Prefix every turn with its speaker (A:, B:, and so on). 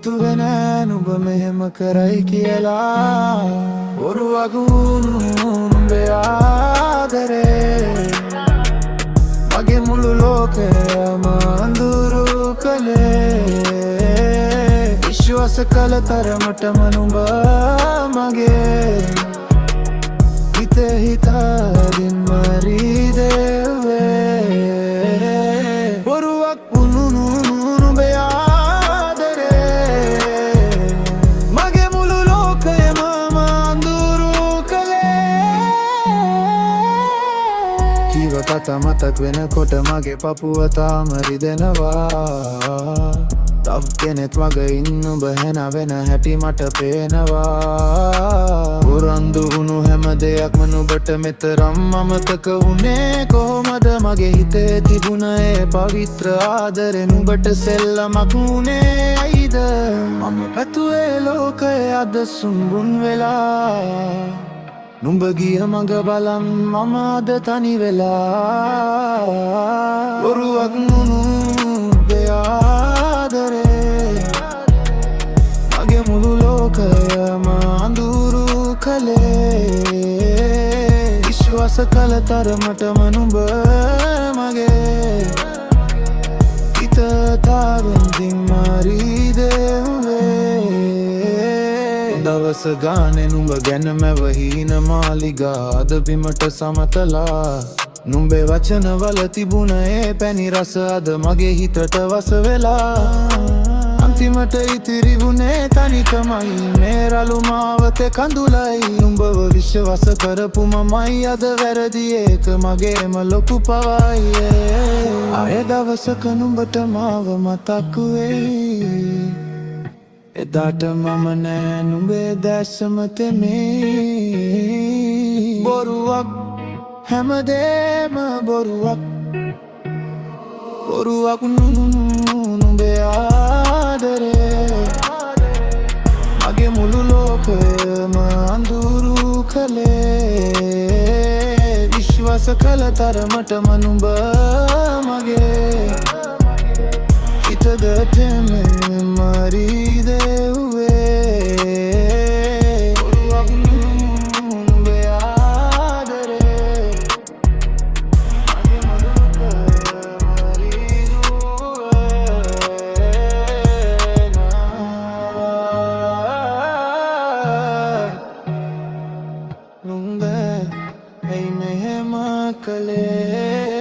A: හිතුවේ නෑ නුඹ මෙහෙම කරයි කියලා බොරුවක් නුඹේ ආදරේ මගේ මුළු ලෝකයම අඳුරු කළේ විශ්වාස කළ තරමටම නුඹ මගේ හිතේ හිතාදින් මරී දෙවේ බොරුවක් නුඹේ කතා මතක් වෙනකොට මගේ පපුව තාම රිදෙනවා තව කෙනෙක් වගේ ඉන්න ඔබ හැන වෙන හැටි මට පේනවා උරන්දු වුණු හැම දෙයක්ම නුඹට මෙතරම් අමතක වුණේ කොහොමද මගේ හිතේ තිබුණ ඒ පවිත්‍ර ආදරේ නුඹට සෙල්ලමක් වුණේ ඇයිද මම පැතුවේ ලෝකය අද සුම්බුන් වෙලා නුඹ ගිය මඟ බලන් මම අද තනි වෙලා බොරුවක් නුඹේ ආදරේ මගේ මුළු ලෝකයම අඳුරු කළේ විශ්වාස කළ තරමටම නුඹ මගේ හිත තාවෙන්දින් මරී දෙවේ දවස ගානේ නුඹ ගැන මැවහීන මාලිගා අද බිමට සමතලා නුඹේ වචනවල තිබුණ ඒ පැණි රස අද මගේ හිතට වස වෙලා අන්තිමට ඉතිරි වුණේ තනිකමයි මේ රළු මාවතේ කඳුලයි නුඹව විශ්වාස කරපු මමයි අද වැරදි ඒක මගේම ලොකු පවයි ආයෙ දවසක නුඹට මාව මතක් වෙයි එදාට මම නෑ නුඹේ දැසම තෙමේ බොරුවක් හැමදේම බොරුවක් බොරුවක් නුඹේ ආදරේ මගේ මුළු ලෝකයම අඳුරු කළේ විශ්වාස කළ තරමටම නුඹ මගේ හිත ගැටෙම මරී නුඹ ඇයි මෙහෙම කළේ